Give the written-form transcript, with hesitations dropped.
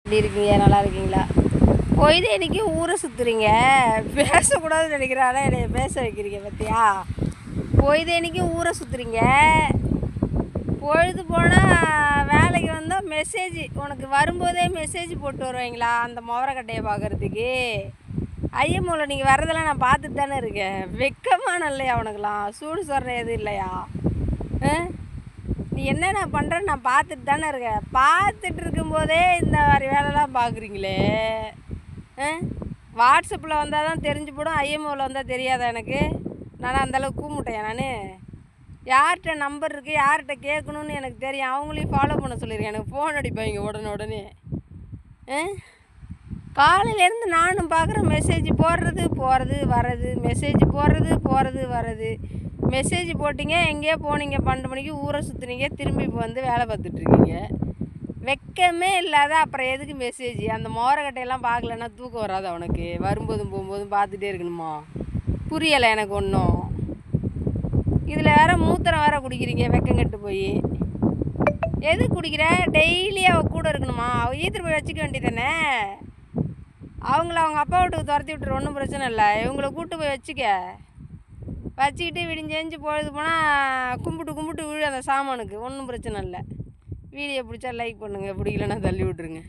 எப்படி இருக்கீங்க? நல்லா இருக்கீங்களா? பொழுதேன்னைக்கு ஊரை சுற்றுறீங்க, பேசக்கூடாதுன்னு நினைக்கிறானா என்னை பேச வைக்கிறீங்க பார்த்தியா? பொழுதேன்னைக்கு ஊரை சுற்றுறீங்க, பொழுது போனால் வேலைக்கு வந்தால் மெசேஜ் உனக்கு வரும்போதே மெசேஜ் போட்டு வருவீங்களா அந்த முவரக்கட்டையை பார்க்குறதுக்கு? ஐயமூல நீங்கள் வர்றதெல்லாம் நான் பார்த்துட்டு தானே இருக்கேன். வெக்கமான இல்லையா உனக்குலாம்? சூடு சொல்கிற எதுவும் இல்லையா? நீ என்னென்ன பண்ணுறேன்னு நான் பார்த்துட்டு தானே இருக்கேன். பார்த்துட்டு இருக்கும்போதே இந்த மாதிரி வேலைலாம் பார்க்குறீங்களே. வாட்ஸ்அப்பில் வந்தால் தான் தெரிஞ்சு போடும், ஐஎம்ஓவில் வந்தால் தெரியாதா எனக்கு? நான் அந்தளவுக்கு கூமுட்டேன். நான் யார்கிட்ட நம்பர் இருக்குது, யார்கிட்ட கேட்கணுன்னு எனக்கு தெரியும். அவங்களையும் ஃபாலோ பண்ண சொல்லியிருக்கேன். எனக்கு ஃபோன் அடிப்பாங்க உடனே. காலையிலேருந்து நானும் பார்க்குறேன், மெசேஜ் போடுறது வர்றது, மெசேஜ் போடுறது வர்றது. மெசேஜ் போட்டிங்க, எங்கேயோ போனீங்க, 12 மணிக்கு ஊரை சுற்றுனீங்க, திரும்பி இப்போ வந்து வேலை பார்த்துட்ருக்கீங்க. வெக்கமே இல்லாத அப்புறம் எதுக்கு மெசேஜ்? அந்த மோரக்கட்டையெல்லாம் பார்க்கலன்னா தூக்கம் வராது அவனுக்கு? வரும்போதும் போகும்போதும் பார்த்துட்டே இருக்கணுமா? புரியலை எனக்கு ஒன்றும். இதில் வேறு மூத்திரம் வேறு குடிக்கிறீங்க, வெக்கங்கட்டு போய். எது குடிக்கிற? டெய்லி அவள் கூட இருக்கணுமா? அவள் ஈத்துட்டு போய் வச்சுக்க வேண்டியதானே? அவங்கள அவங்க அப்பா வீட்டுக்கு துரத்தி விட்டுரு, ஒன்றும் பிரச்சனை இல்லை. இவங்கள கூப்பிட்டு போய் வச்சுக்கிட்டு விடிஞ்செஞ்சு பொழுது போனால் கும்பிட்டு விழு அந்த சாமானுக்கு, ஒன்றும் பிரச்சனை இல்லை. வீடியோ பிடிச்சா லைக் பண்ணுங்கள், பிடிக்கலன்னா தள்ளி விட்ருங்க.